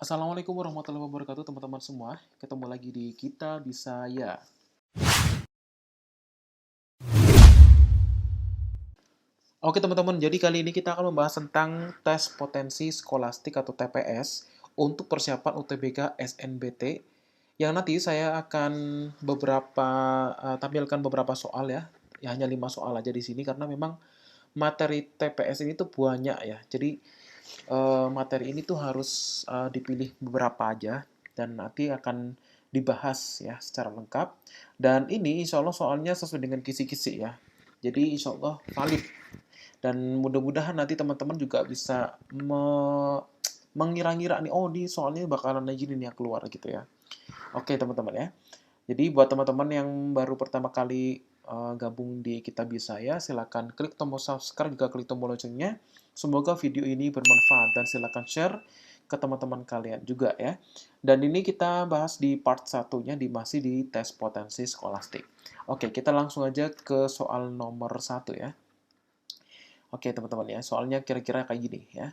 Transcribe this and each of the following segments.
Assalamualaikum warahmatullahi wabarakatuh teman-teman semua. Ketemu lagi di Kita Bisa Ya. Oke teman-teman, jadi kali ini kita akan membahas tentang tes potensi skolastik atau TPS untuk persiapan UTBK SNBT yang nanti saya akan tampilkan beberapa soal ya. Ya hanya 5 soal aja di sini karena memang materi TPS ini tuh banyak ya. Jadi materi ini tuh harus dipilih beberapa aja dan nanti akan dibahas ya secara lengkap. Dan ini insya Allah soalnya sesuai dengan kisi-kisi ya. Jadi insya Allah valid. Dan mudah-mudahan nanti teman-teman juga bisa mengira-ngira nih, oh ini soalnya bakalan aja gini nih yang keluar gitu ya. Oke teman-teman ya. Jadi buat teman-teman yang baru pertama kali gabung di Kita Bisa Ya, silakan klik tombol subscribe juga klik tombol loncengnya. Semoga video ini bermanfaat dan silakan share ke teman-teman kalian juga ya. Dan ini kita bahas di part satunya masih di tes potensi skolastik. Oke, kita langsung aja ke soal nomor 1 ya. Oke teman-teman ya, soalnya kira-kira kayak gini ya.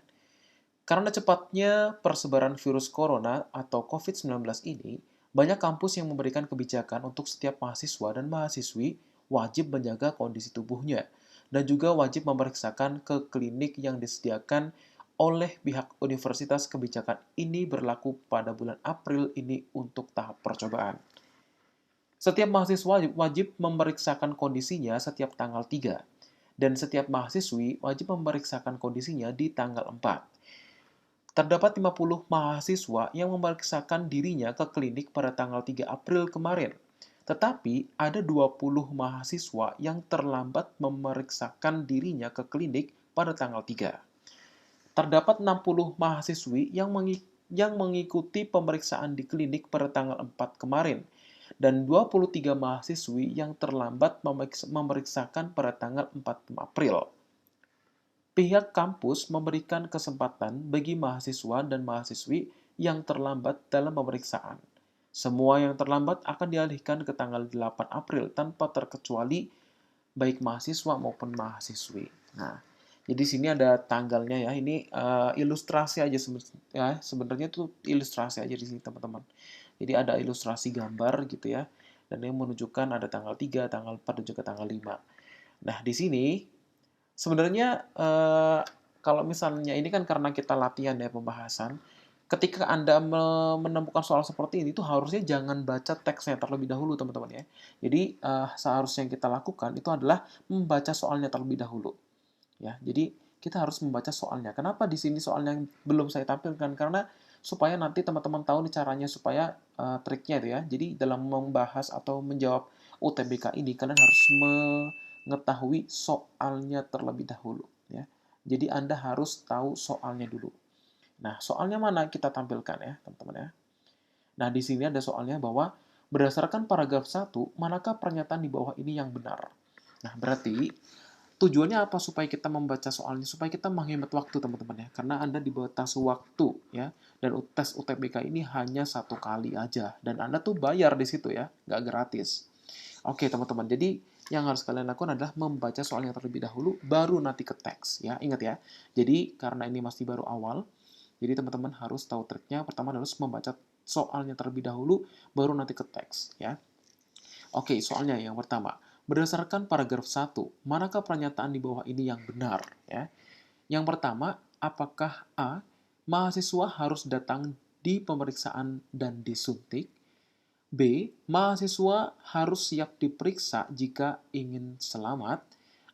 Karena cepatnya persebaran virus corona atau COVID-19 ini, banyak kampus yang memberikan kebijakan untuk setiap mahasiswa dan mahasiswi wajib menjaga kondisi tubuhnya dan juga wajib memeriksakan ke klinik yang disediakan oleh pihak universitas. Kebijakan ini berlaku pada bulan April ini untuk tahap percobaan. Setiap mahasiswa wajib memeriksakan kondisinya setiap tanggal 3, dan setiap mahasiswi wajib memeriksakan kondisinya di tanggal 4. Terdapat 50 mahasiswa yang memeriksakan dirinya ke klinik pada tanggal 3 April kemarin. Tetapi ada 20 mahasiswa yang terlambat memeriksakan dirinya ke klinik pada tanggal 3. Terdapat 60 mahasiswi yang mengikuti pemeriksaan di klinik pada tanggal 4 kemarin dan 23 mahasiswi yang terlambat memeriksakan pada tanggal 4 April. Pihak kampus memberikan kesempatan bagi mahasiswa dan mahasiswi yang terlambat dalam pemeriksaan. Semua yang terlambat akan dialihkan ke tanggal 8 April tanpa terkecuali baik mahasiswa maupun mahasiswi. Nah, jadi sini ada tanggalnya ya. Ini ilustrasi aja ya. Sebenarnya itu ilustrasi aja di sini teman-teman. Jadi ada ilustrasi gambar gitu ya. Dan yang menunjukkan ada tanggal 3, tanggal 4 dan juga tanggal 5. Nah, di sini sebenarnya kalau misalnya ini kan karena kita latihan ya pembahasan, ketika Anda menemukan soal seperti ini tuh harusnya jangan baca teksnya terlebih dahulu teman-teman ya. Jadi seharusnya yang kita lakukan itu adalah membaca soalnya terlebih dahulu. Ya, jadi kita harus membaca soalnya. Kenapa di sini soalnya yang belum saya tampilkan? Karena supaya nanti teman-teman tahu nih caranya supaya triknya itu ya. Jadi dalam membahas atau menjawab UTBK ini kalian harus mengetahui soalnya terlebih dahulu ya. Jadi Anda harus tahu soalnya dulu. Nah, soalnya mana kita tampilkan ya, teman-teman ya. Nah, di sini ada soalnya bahwa berdasarkan paragraf 1, manakah pernyataan di bawah ini yang benar? Nah, berarti tujuannya apa supaya kita membaca soalnya? Supaya kita menghemat waktu, teman-teman ya. Karena Anda dibatasi waktu ya. Dan tes UTBK ini hanya 1 kali aja. Dan Anda tuh bayar di situ ya, nggak gratis. Oke, teman-teman. Jadi yang harus kalian lakukan adalah membaca soalnya terlebih dahulu, baru nanti ke teks ya. Ingat ya. Jadi karena ini masih baru awal, jadi teman-teman harus tahu triknya. Pertama harus membaca soalnya terlebih dahulu, baru nanti ke teks ya. Oke, soalnya yang pertama. Berdasarkan paragraf 1, manakah pernyataan di bawah ini yang benar ya? Yang pertama, apakah A, mahasiswa harus datang di pemeriksaan dan disuntik? B, mahasiswa harus siap diperiksa jika ingin selamat?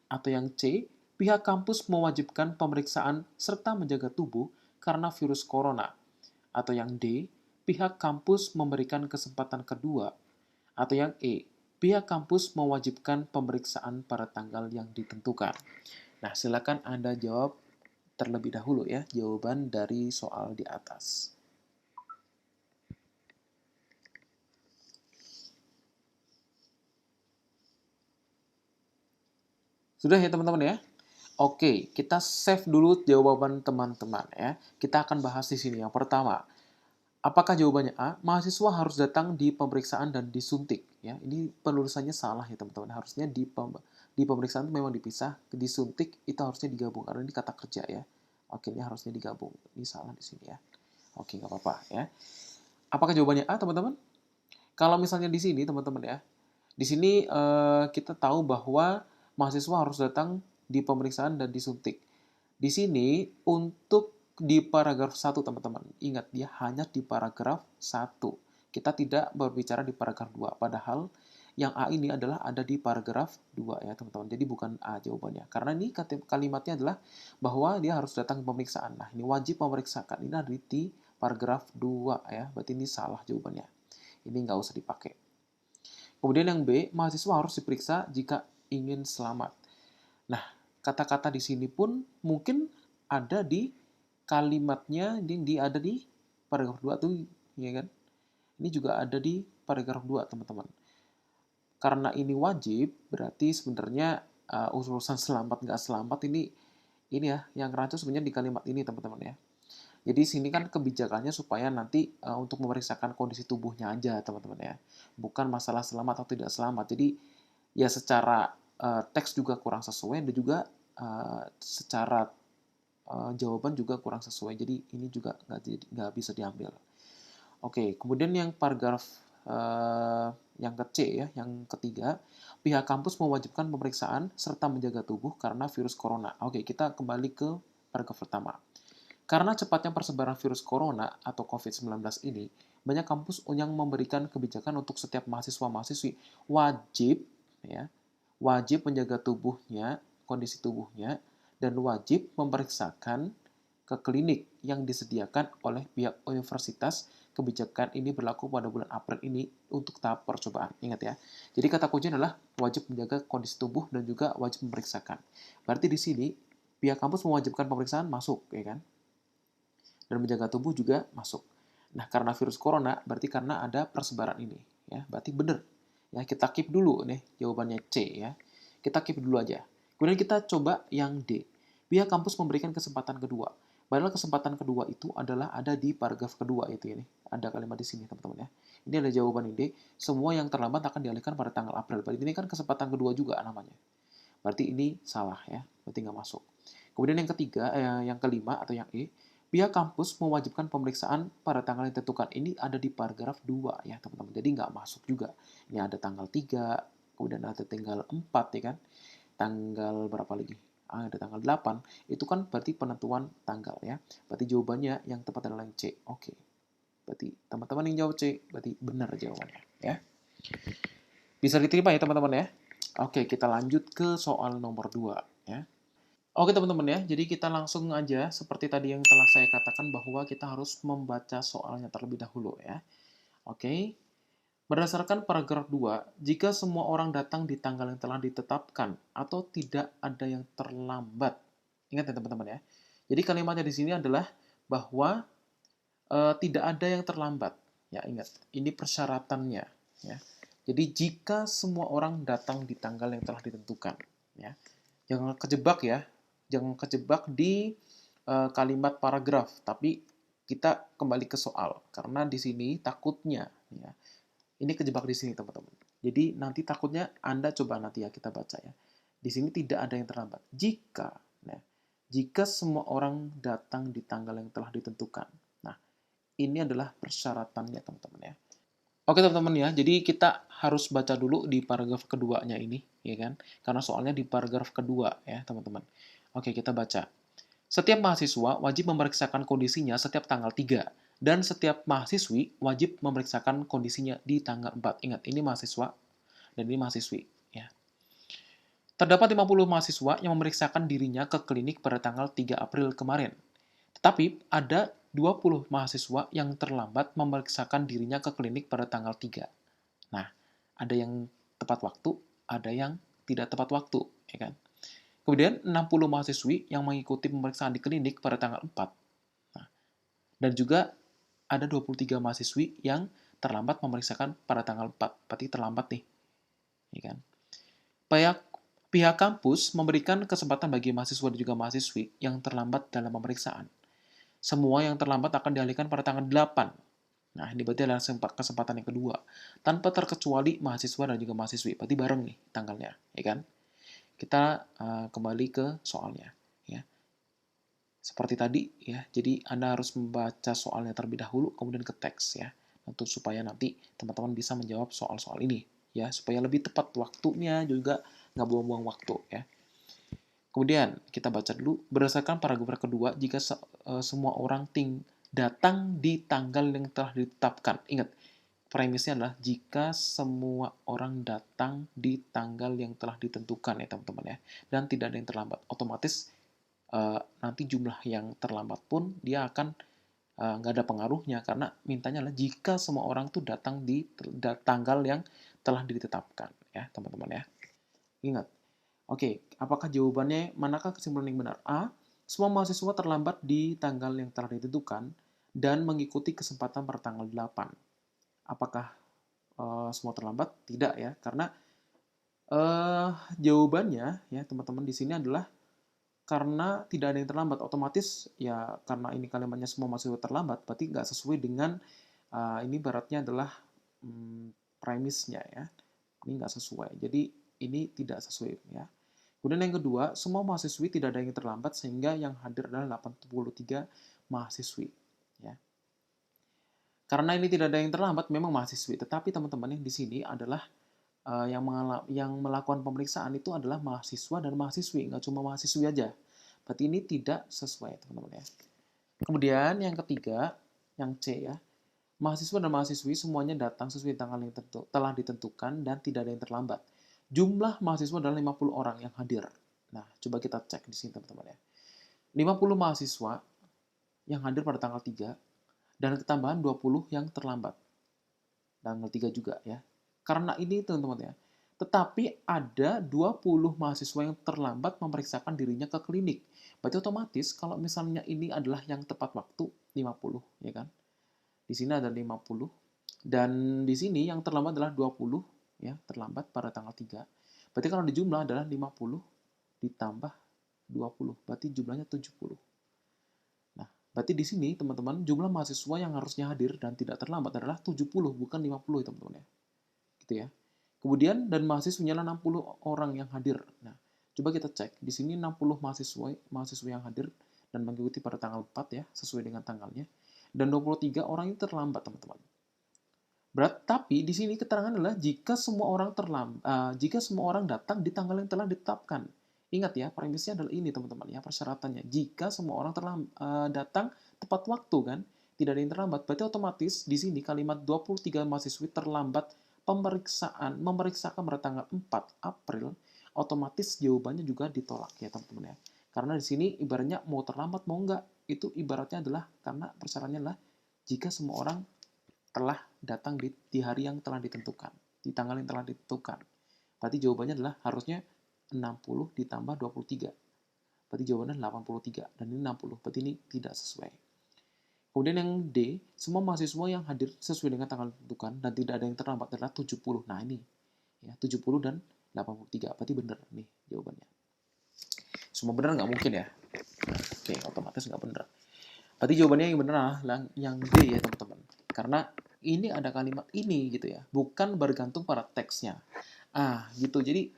Atau yang C, pihak kampus mewajibkan pemeriksaan serta menjaga tubuh karena virus corona? Atau yang D, pihak kampus memberikan kesempatan kedua? Atau yang E, pihak kampus mewajibkan pemeriksaan pada tanggal yang ditentukan? Nah, silakan Anda jawab terlebih dahulu ya, jawaban dari soal di atas. Sudah ya teman-teman ya? Oke, kita save dulu jawaban teman-teman ya. Kita akan bahas di sini. Yang pertama, apakah jawabannya A? Mahasiswa harus datang di pemeriksaan dan disuntik. Ya, ini penulisannya salah ya teman-teman. Harusnya di pemeriksaan itu memang dipisah. Disuntik itu harusnya digabung karena ini kata kerja ya. Oke, ini harusnya digabung. Ini salah di sini ya. Oke, nggak apa-apa ya. Apakah jawabannya A, teman-teman? Kalau misalnya di sini, teman-teman ya, di sini kita tahu bahwa mahasiswa harus datang di pemeriksaan dan disuntik. Di sini untuk di paragraf 1, teman-teman. Ingat, dia hanya di paragraf 1. Kita tidak berbicara di paragraf 2. Padahal yang A ini adalah ada di paragraf 2 ya, teman-teman. Jadi bukan A jawabannya. Karena ini kalimatnya adalah bahwa dia harus datang ke pemeriksaan. Nah, ini wajib memeriksakan. Ini ada di paragraf 2 ya. Berarti ini salah jawabannya. Ini nggak usah dipakai. Kemudian yang B, mahasiswa harus diperiksa jika ingin selamat. Nah, kata-kata di sini pun mungkin ada di kalimatnya, ada di paragraf 2 tuh, ya kan? Ini juga ada di paragraf 2, teman-teman. Karena ini wajib, berarti sebenarnya urusan selamat nggak selamat ini ya, yang rancu sebenarnya di kalimat ini, teman-teman ya. Jadi sini kan kebijakannya supaya nanti untuk memeriksakan kondisi tubuhnya aja, teman-teman ya. Bukan masalah selamat atau tidak selamat. Jadi ya secara teks juga kurang sesuai dan juga secara jawaban juga kurang sesuai. Jadi ini juga nggak bisa diambil. Oke, kemudian yang paragraf yang ke C ya, yang ketiga, pihak kampus mewajibkan pemeriksaan serta menjaga tubuh karena virus corona. Oke, kita kembali ke paragraf pertama. Karena cepatnya persebaran virus corona atau COVID-19 ini, banyak kampus yang memberikan kebijakan untuk setiap mahasiswa-mahasiswi wajib ya, wajib menjaga tubuhnya, kondisi tubuhnya, dan wajib memeriksakan ke klinik yang disediakan oleh pihak universitas. Kebijakan ini berlaku pada bulan April ini untuk tahap percobaan. Ingat ya. Jadi kata kuncinya adalah wajib menjaga kondisi tubuh dan juga wajib memeriksakan. Berarti di sini pihak kampus mewajibkan pemeriksaan masuk, ya kan? Dan menjaga tubuh juga masuk. Nah, karena virus corona berarti karena ada persebaran ini, ya. Berarti benar. Ya, kita keep dulu nih jawabannya C ya. Kita keep dulu aja. Kemudian kita coba yang D. Pihak kampus memberikan kesempatan kedua. Padahal kesempatan kedua itu adalah ada di paragraf kedua itu ini. Ada kalimat di sini, teman-teman ya. Ini ada jawaban D. Semua yang terlambat akan dialihkan pada tanggal April. Berarti ini kan kesempatan kedua juga namanya. Berarti ini salah ya. Berarti nggak masuk. Kemudian yang ketiga, yang kelima atau yang E, pihak kampus mewajibkan pemeriksaan pada tanggal yang ditentukan. Ini ada di paragraf 2 ya teman-teman. Jadi nggak masuk juga. Ini ada tanggal 3, kemudian ada tanggal 4 ya kan. Tanggal berapa lagi? Ada tanggal 8. Itu kan berarti penentuan tanggal ya. Berarti jawabannya yang tepat adalah yang C. Oke. Berarti teman-teman yang jawab C, berarti benar jawabannya ya. Bisa diterima ya teman-teman ya. Oke, kita lanjut ke soal nomor 2 ya. Oke teman-teman ya, jadi kita langsung aja seperti tadi yang telah saya katakan bahwa kita harus membaca soalnya terlebih dahulu ya. Oke, berdasarkan paragraf 2, jika semua orang datang di tanggal yang telah ditetapkan atau tidak ada yang terlambat. Ingat ya teman-teman ya. Jadi kalimatnya di sini adalah bahwa tidak ada yang terlambat. Ya ingat, ini persyaratannya ya. Jadi jika semua orang datang di tanggal yang telah ditentukan ya. Jangan kejebak ya, jangan kejebak di kalimat paragraf, tapi kita kembali ke soal karena di sini takutnya ya. Ini kejebak di sini teman-teman. Jadi nanti takutnya Anda coba nanti ya kita baca ya. Di sini tidak ada yang terlambat. Jika semua orang datang di tanggal yang telah ditentukan. Nah, ini adalah persyaratannya teman-teman ya. Oke teman-teman ya, jadi kita harus baca dulu di paragraf keduanya ini, ya kan? Karena soalnya di paragraf kedua ya teman-teman. Oke, kita baca. Setiap mahasiswa wajib memeriksakan kondisinya setiap tanggal 3, dan setiap mahasiswi wajib memeriksakan kondisinya di tanggal 4. Ingat, ini mahasiswa dan ini mahasiswi. Ya. Terdapat 50 mahasiswa yang memeriksakan dirinya ke klinik pada tanggal 3 April kemarin. Tetapi ada 20 mahasiswa yang terlambat memeriksakan dirinya ke klinik pada tanggal 3. Nah, ada yang tepat waktu, ada yang tidak tepat waktu, ya kan? Kemudian 60 mahasiswi yang mengikuti pemeriksaan di klinik pada tanggal 4. Nah, dan juga ada 23 mahasiswi yang terlambat memeriksakan pada tanggal 4. Berarti terlambat nih, ya kan? Pihak kampus memberikan kesempatan bagi mahasiswa dan juga mahasiswi yang terlambat dalam pemeriksaan. Semua yang terlambat akan dialihkan pada tanggal 8. Nah, ini berarti adalah kesempatan yang kedua. Tanpa terkecuali mahasiswa dan juga mahasiswi. Berarti bareng nih tanggalnya, ya kan? Kita kembali ke soalnya. Ya. Seperti tadi ya, jadi Anda harus membaca soalnya terlebih dahulu, kemudian ke teks ya, untuk supaya nanti teman-teman bisa menjawab soal-soal ini ya, supaya lebih tepat waktunya juga nggak buang-buang waktu ya. Kemudian kita baca dulu, berdasarkan paragraf kedua, jika semua orang datang di tanggal yang telah ditetapkan. Ingat, premisnya adalah jika semua orang datang di tanggal yang telah ditentukan ya teman-teman ya, dan tidak ada yang terlambat. Otomatis nanti jumlah yang terlambat pun dia akan nggak ada pengaruhnya, karena mintanya adalah jika semua orang tuh datang di tanggal yang telah ditetapkan ya teman-teman ya. Ingat. Oke, apakah jawabannya, manakah kesimpulan yang benar? A. Semua mahasiswa terlambat di tanggal yang telah ditentukan dan mengikuti kesempatan pada tanggal 8. Apakah semua terlambat? Tidak ya, karena jawabannya ya teman-teman di sini adalah karena tidak ada yang terlambat. Otomatis ya karena ini kalimatnya semua mahasiswa terlambat, berarti nggak sesuai dengan ini baratnya adalah premisnya ya. Ini nggak sesuai. Jadi ini tidak sesuai ya. Kemudian yang kedua, semua mahasiswi tidak ada yang terlambat sehingga yang hadir adalah 83 mahasiswi. Ya. Karena ini tidak ada yang terlambat, memang mahasiswi. Tetapi teman-teman yang di sini adalah yang melakukan pemeriksaan itu adalah mahasiswa dan mahasiswi, nggak cuma mahasiswi aja. Berarti ini tidak sesuai, teman-teman ya. Kemudian yang ketiga, yang C ya, mahasiswa dan mahasiswi semuanya datang sesuai tanggal yang telah ditentukan dan tidak ada yang terlambat. Jumlah mahasiswa adalah 50 orang yang hadir. Nah, coba kita cek di sini teman-teman ya. 50 mahasiswa yang hadir pada tanggal 3 dan ketambahan 20 yang terlambat. Tanggal 3 juga ya. Karena ini teman-teman ya. Tetapi ada 20 mahasiswa yang terlambat memeriksakan dirinya ke klinik. Berarti otomatis kalau misalnya ini adalah yang tepat waktu 50 ya kan. Di sini ada 50 dan di sini yang terlambat adalah 20 ya, terlambat pada tanggal 3. Berarti kalau dijumlah adalah 50 ditambah 20, berarti jumlahnya 70. Nah, berarti di sini teman-teman jumlah mahasiswa yang harusnya hadir dan tidak terlambat adalah 70 bukan 50 ya teman-teman ya. Gitu ya. Kemudian dan mahasiswanya 60 orang yang hadir. Nah, coba kita cek. Di sini 60 mahasiswa yang hadir dan mengikuti pada tanggal 4 ya, sesuai dengan tanggalnya. Dan 23 orang ini terlambat, teman-teman. Tapi di sini keterangan adalah jika semua orang datang di tanggal yang telah ditetapkan. Ingat ya, premisnya adalah ini teman-teman ya, persyaratannya. Jika semua orang datang tepat waktu kan, tidak ada yang terlambat. Berarti otomatis di sini kalimat 23 mahasiswi terlambat memeriksakan pada tanggal 4 April, otomatis jawabannya juga ditolak ya teman-teman ya. Karena di sini ibaratnya mau terlambat mau enggak, itu ibaratnya adalah karena persyaratannya adalah jika semua orang telah datang di hari yang telah ditentukan, di tanggal yang telah ditentukan. Berarti jawabannya adalah harusnya 60 ditambah 23. Berarti jawabannya 83 dan ini 60. Berarti ini tidak sesuai. Kemudian yang D, semua mahasiswa yang hadir sesuai dengan tanggal ditentukan dan tidak ada yang terlambat adalah 70. Nah ini, ya 70 dan 83. Berarti benar nih jawabannya. Semua benar nggak mungkin ya? Oke, otomatis nggak benar. Berarti jawabannya yang benar adalah yang D ya teman-teman. Karena ini ada kalimat ini gitu ya, bukan bergantung pada teksnya. Gitu. Jadi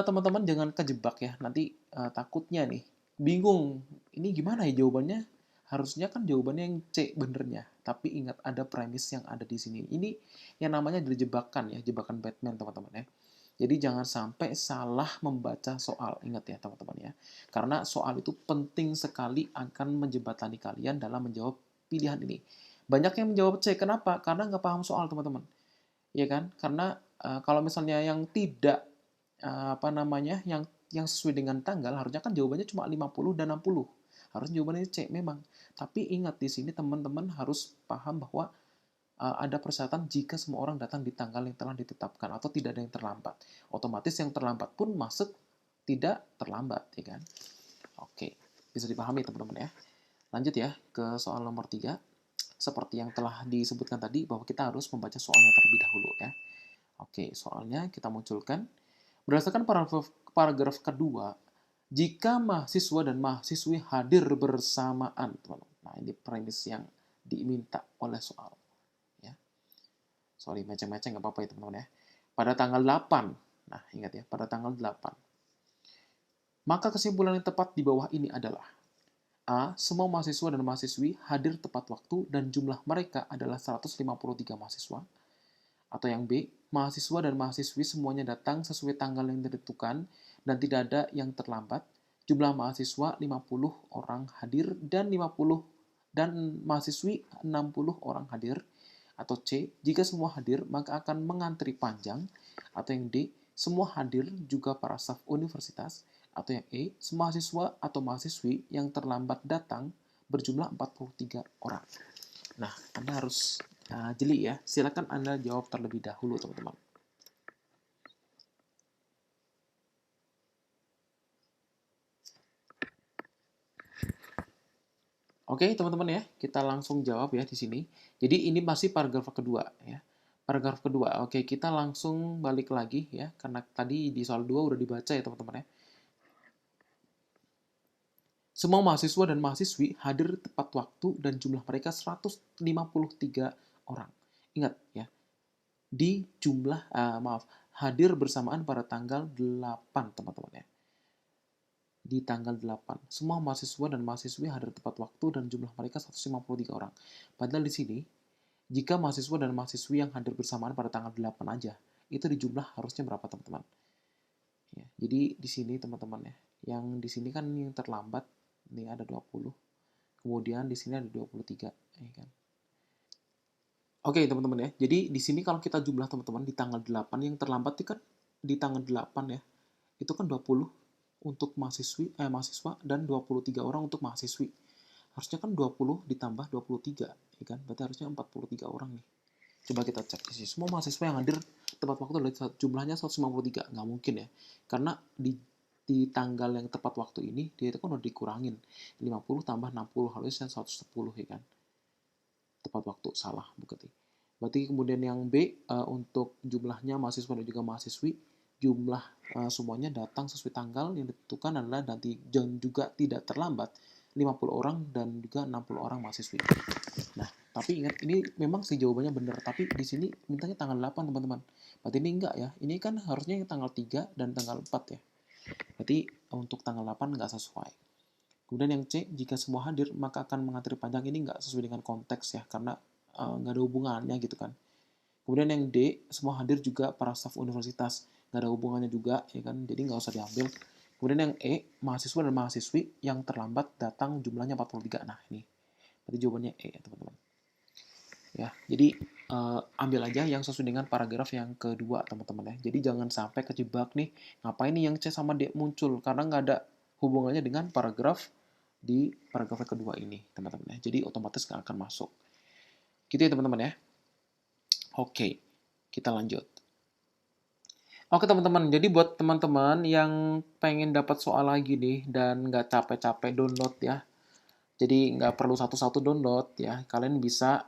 teman-teman jangan kejebak ya. Nanti takutnya nih bingung. Ini gimana ya jawabannya? Harusnya kan jawabannya yang C benernya. Tapi ingat ada premis yang ada di sini. Ini yang namanya adalah jebakan ya, jebakan Batman teman-teman ya. Jadi jangan sampai salah membaca soal. Ingat ya teman-teman ya. Karena soal itu penting sekali akan menjembatani kalian dalam menjawab pilihan ini. Banyak yang menjawab C. Kenapa? Karena nggak paham soal teman-teman. Ya kan? Karena kalau misalnya yang tidak yang sesuai dengan tanggal harusnya kan jawabannya cuma 50 dan 60. Harusnya jawabannya C memang. Tapi ingat di sini teman-teman harus paham bahwa ada persyaratan jika semua orang datang di tanggal yang telah ditetapkan atau tidak ada yang terlambat. Otomatis yang terlambat pun masuk tidak terlambat, ya kan? Oke, bisa dipahami teman-teman ya. Lanjut ya ke soal nomor 3. Seperti yang telah disebutkan tadi bahwa kita harus membaca soalnya terlebih dahulu ya. Oke, soalnya kita munculkan. Berdasarkan paragraf kedua, jika mahasiswa dan mahasiswi hadir bersamaan, teman-teman. Nah, ini premis yang diminta oleh soal. Sorry, meceng-meceng nggak apa-apa ya teman-teman ya. Pada tanggal 8, nah ingat ya, pada tanggal 8. Maka kesimpulan yang tepat di bawah ini adalah, A. Semua mahasiswa dan mahasiswi hadir tepat waktu dan jumlah mereka adalah 153 mahasiswa. Atau yang B. Mahasiswa dan mahasiswi semuanya datang sesuai tanggal yang ditentukan dan tidak ada yang terlambat. Jumlah mahasiswa 50 orang hadir dan 50 dan mahasiswi 60 orang hadir. Atau C. Jika semua hadir, maka akan mengantri panjang. Atau yang D. Semua hadir juga para staf universitas. Atau yang E. Semua mahasiswa atau mahasiswi yang terlambat datang berjumlah 43 orang. Nah, Anda harus jeli ya. Silakan Anda jawab terlebih dahulu, teman-teman. Oke, teman-teman ya, kita langsung jawab ya di sini. Jadi ini masih paragraf kedua ya. Paragraf kedua. Oke, kita langsung balik lagi ya, karena tadi di soal 2 udah dibaca ya, teman-teman ya. Semua mahasiswa dan mahasiswi hadir tepat waktu dan jumlah mereka 153 orang. Ingat ya, di jumlah hadir bersamaan pada tanggal 8, teman-teman ya. Di tanggal 8. Semua mahasiswa dan mahasiswi hadir tepat waktu dan jumlah mereka 153 orang. Padahal di sini, jika mahasiswa dan mahasiswi yang hadir bersamaan pada tanggal 8 aja, itu di jumlah harusnya berapa, teman-teman? Ya, jadi di sini, teman-teman ya, yang di sini kan yang terlambat, ini ada 20. Kemudian di sini ada 23, ya kan? Oke, teman-teman ya. Jadi di sini kalau kita jumlah, teman-teman, di tanggal 8 yang terlambat itu kan di tanggal 8 ya. Itu kan 20 untuk mahasiswa dan 23 orang untuk mahasiswi. Harusnya kan 20 ditambah 23, ya kan? Berarti harusnya 43 orang nih. Coba kita cek di sini. Semua mahasiswa yang hadir tepat waktu adalah jumlahnya 153. Nggak mungkin ya. Karena di tanggal yang tepat waktu ini, dia itu kan udah dikurangin. 50 tambah 60, harusnya 110 ya kan? Tepat waktu, salah berarti kemudian yang B untuk jumlahnya mahasiswa dan juga mahasiswi, jumlah semuanya datang sesuai tanggal yang ditentukan adalah dan juga tidak terlambat 50 orang dan juga 60 orang mahasiswi. Nah, tapi ingat ini memang sih jawabannya benar, tapi di sini mintanya tanggal 8, teman-teman. Berarti ini enggak ya. Ini kan harusnya tanggal 3 dan tanggal 4 ya. Berarti untuk tanggal 8 enggak sesuai. Kemudian yang C, jika semua hadir, maka akan mengantri panjang. Ini nggak sesuai dengan konteks ya, karena nggak ada hubungannya gitu kan. Kemudian yang D, semua hadir juga para staf universitas. Nggak ada hubungannya juga, ya kan, jadi nggak usah diambil. Kemudian yang E, mahasiswa dan mahasiswi yang terlambat datang jumlahnya 43. Nah, ini. Berarti jawabannya E ya, teman-teman. Ya, jadi ambil aja yang sesuai dengan paragraf yang kedua, teman-teman ya. Jadi jangan sampai kejebak nih, ngapain nih yang C sama D muncul, karena nggak ada hubungannya dengan paragraf di paragraf kedua ini, teman-teman ya. Jadi otomatis nggak akan masuk. Gitu ya, teman-teman ya. Oke, kita lanjut. Oke, teman-teman. Jadi buat teman-teman yang pengen dapat soal lagi nih dan nggak capek-capek download ya. Jadi nggak perlu satu-satu download ya. Kalian bisa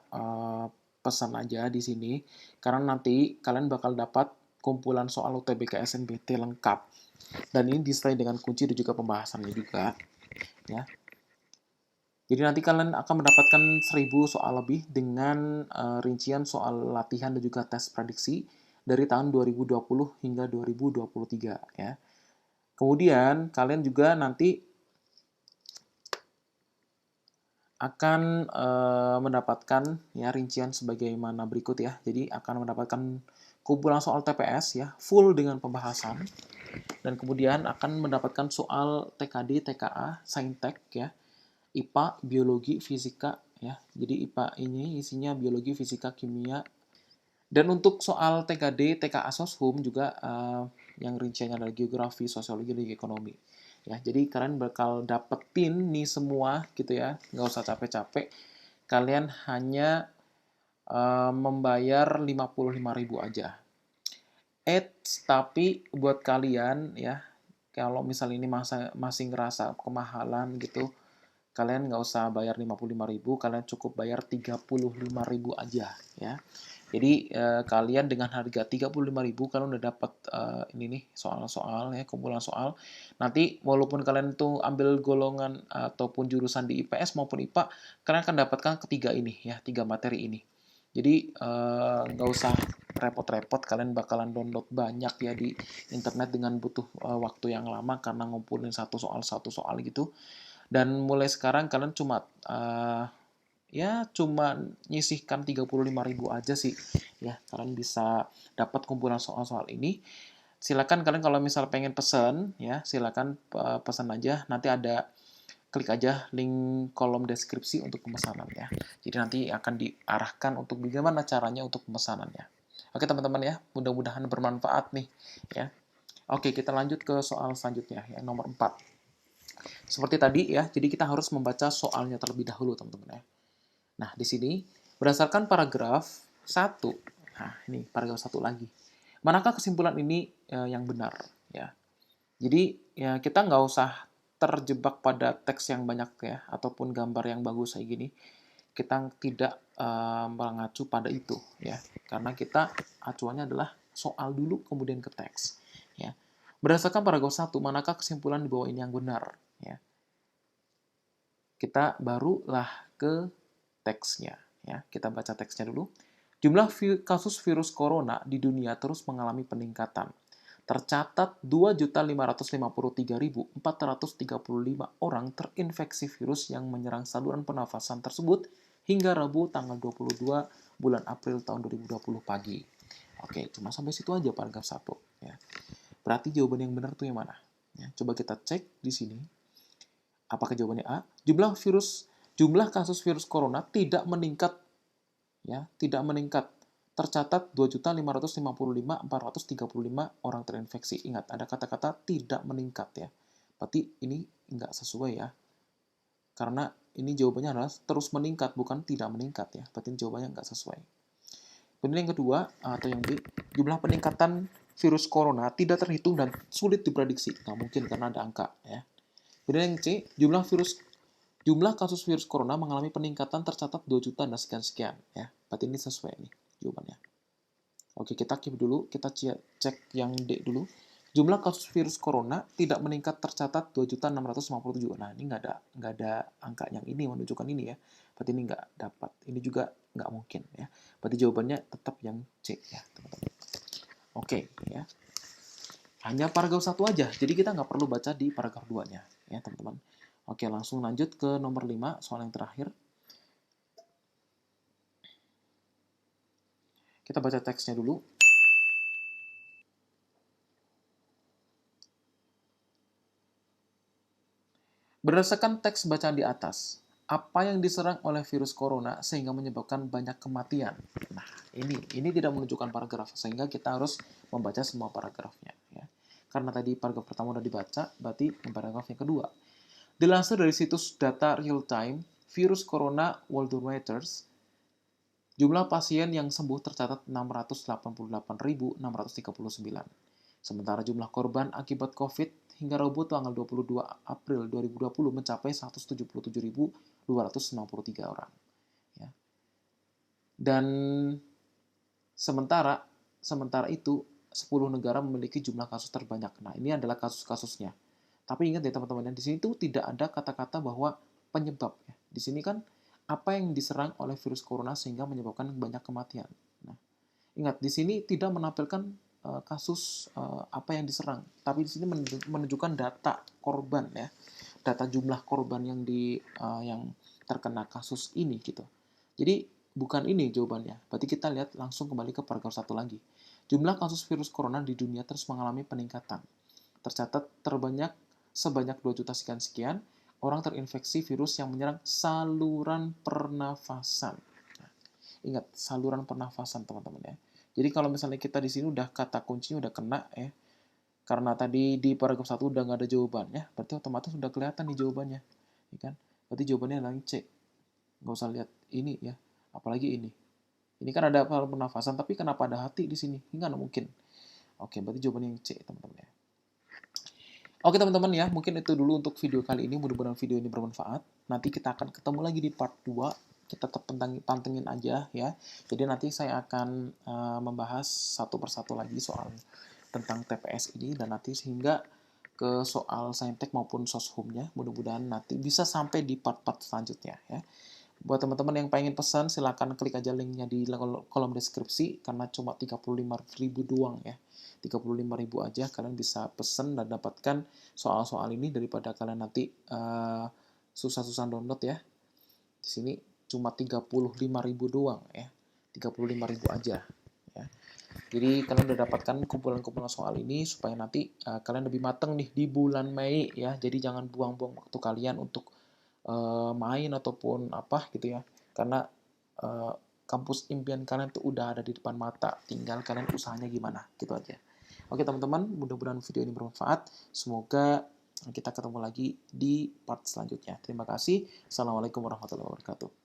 pesan aja di sini. Karena nanti kalian bakal dapat kumpulan soal UTBK SNBT lengkap. Dan ini disertai dengan kunci dan juga pembahasannya juga. Ya. Jadi nanti kalian akan mendapatkan 1000 soal lebih dengan rincian soal latihan dan juga tes prediksi dari tahun 2020 hingga 2023 ya. Kemudian kalian juga nanti akan mendapatkan ya rincian sebagaimana berikut ya. Jadi akan mendapatkan kumpulan soal TPS ya, full dengan pembahasan. Dan kemudian akan mendapatkan soal TKD, TKA, Saintek ya. IPA, biologi, fisika ya. Jadi IPA ini isinya biologi, fisika, kimia. Dan untuk soal TKD, TKA Soshum juga yang rinciannya adalah geografi, sosiologi, dan ekonomi. Ya, jadi kalian bakal dapetin nih semua gitu ya. Nggak usah capek-capek. Kalian hanya membayar 55.000 aja. Tapi buat kalian ya, kalau misalnya ini masih ngerasa kemahalan gitu, kalian nggak usah bayar 55.000, kalian cukup bayar 35.000 aja ya. Jadi kalian dengan harga 35.000 kalian udah dapat ini nih soal-soal ya, kumpulan soal. Nanti walaupun kalian tuh ambil golongan ataupun jurusan di IPS maupun IPA, kalian akan dapatkan ketiga ini ya, 3 materi ini. Jadi nggak usah repot-repot, kalian bakalan download banyak ya di internet dengan butuh waktu yang lama karena ngumpulin satu soal gitu. Dan mulai sekarang kalian cuma ya cuma nyisihkan 35.000 aja sih ya, kalian bisa dapat kumpulan soal-soal ini. Silakan kalian kalau misal pengen pesen ya, silakan pesan aja, nanti ada klik aja link kolom deskripsi untuk pemesanan ya. Jadi nanti akan diarahkan untuk bagaimana caranya untuk pemesanannya. Oke teman-teman ya, mudah-mudahan bermanfaat nih ya. Oke, kita lanjut ke soal selanjutnya yang nomor 4. Seperti tadi ya, jadi kita harus membaca soalnya terlebih dahulu teman-teman ya. Nah, di sini berdasarkan paragraf 1. Nah, ini paragraf 1 lagi. Manakah kesimpulan ini yang benar ya? Jadi ya kita nggak usah terjebak pada teks yang banyak ya, ataupun gambar yang bagus kayak gini. Kita tidak mengacu pada itu ya, karena kita acuannya adalah soal dulu kemudian ke teks ya. Berdasarkan paragraf 1, manakah kesimpulan di bawah ini yang benar ya? Kita barulah ke teksnya ya. Kita baca teksnya dulu. Jumlah kasus virus corona di dunia terus mengalami peningkatan. Tercatat 2.553.435 orang terinfeksi virus yang menyerang saluran pernafasan tersebut hingga Rabu tanggal 22 bulan April tahun 2020 pagi. Oke, cuma sampai situ aja paragraf 1 ya. Berarti jawaban yang benar tuh yang mana? Ya, coba kita cek di sini. Apakah jawabannya A? Jumlah kasus virus corona tidak meningkat ya, tidak meningkat. Tercatat 2.555.435 orang terinfeksi. Ingat, ada kata-kata tidak meningkat ya. Berarti ini enggak sesuai ya. Karena ini jawabannya adalah terus meningkat, bukan tidak meningkat ya. Berarti jawabannya enggak sesuai. Kemudian yang kedua, atau yang B, jumlah peningkatan virus corona tidak terhitung dan sulit diprediksi. Nggak mungkin karena ada angka ya. Kemudian yang C, jumlah kasus virus corona mengalami peningkatan tercatat 2 juta dan sekian-sekian ya. Berarti ini sesuai nih jawabannya. Oke, kita keep dulu, kita cek yang D dulu. Jumlah kasus virus corona tidak meningkat tercatat 2.657. Nah, ini nggak ada angka yang ini menunjukkan ini ya. Berarti ini nggak dapat. Ini juga nggak mungkin ya. Berarti jawabannya tetap yang C ya, teman-teman. Oke, ya. Hanya paragraf 1 aja, jadi kita nggak perlu baca di paragraf 2-nya ya, teman-teman. Oke, langsung lanjut ke nomor 5, soal yang terakhir. Kita baca teksnya dulu. Berdasarkan teks bacaan di atas, apa yang diserang oleh virus corona sehingga menyebabkan banyak kematian? Nah, ini tidak menunjukkan paragraf, sehingga kita harus membaca semua paragrafnya. Ya. Karena tadi paragraf pertama udah dibaca, berarti paragraf yang kedua. Dilansir dari situs data real-time virus corona Worldometers, jumlah pasien yang sembuh tercatat 688.639. Sementara jumlah korban akibat COVID hingga Rabu tanggal 22 April 2020 mencapai 177.263 orang. Ya. Dan sementara itu 10 negara memiliki jumlah kasus terbanyak. Nah, ini adalah kasus-kasusnya. Tapi ingat ya teman-teman, di sini tuh tidak ada kata-kata bahwa penyebab. Ya. Di sini kan apa yang diserang oleh virus corona sehingga menyebabkan banyak kematian. Nah, ingat di sini tidak menampilkan kasus apa yang diserang, tapi di sini menunjukkan data korban ya, data jumlah korban yang yang terkena kasus ini gitu. Jadi bukan ini jawabannya. Berarti kita lihat langsung kembali ke paragraf 1 lagi. Jumlah kasus virus corona di dunia terus mengalami peningkatan. Tercatat sebanyak 2 juta sekian-sekian orang terinfeksi virus yang menyerang saluran pernafasan. Nah, ingat, saluran pernafasan teman-teman ya. Jadi kalau misalnya kita di sini udah kata kuncinya udah kena ya, karena tadi di paragraf 1 udah nggak ada jawabannya, berarti otomatis udah kelihatan nih jawabannya. Ya kan? Berarti jawabannya adalah C. Nggak usah lihat ini ya, apalagi ini. Ini kan ada pernafasan, tapi kenapa ada hati di sini? Ini nggak mungkin. Oke, berarti jawabannya yang C, teman-teman ya. Oke teman-teman ya, mungkin itu dulu untuk video kali ini. Mudah-mudahan video ini bermanfaat. Nanti kita akan ketemu lagi di part 2. Kita tetap pantengin aja ya. Jadi nanti saya akan membahas satu persatu lagi soal tentang TPS ini, dan nanti sehingga ke soal saintek maupun soshumnya. Mudah-mudahan nanti bisa sampai di part-part selanjutnya ya. Buat teman-teman yang pengen pesan, silahkan klik aja linknya di kolom deskripsi, karena cuma 35.000 doang ya. 35.000 aja kalian bisa pesan dan dapatkan soal-soal ini, daripada kalian nanti susah-susah download ya. Di sini cuma 35.000 doang ya. 35.000 aja ya. Jadi kalian udah dapatkan kumpulan-kumpulan soal ini supaya nanti kalian lebih mateng nih di bulan Mei ya. Jadi jangan buang-buang waktu kalian untuk main ataupun apa gitu ya. Karena uh, kampus impian kalian tuh udah ada di depan mata. Tinggal kalian usahanya gimana gitu aja. Oke teman-teman, mudah-mudahan video ini bermanfaat. Semoga kita ketemu lagi di part selanjutnya. Terima kasih. Assalamualaikum warahmatullahi wabarakatuh.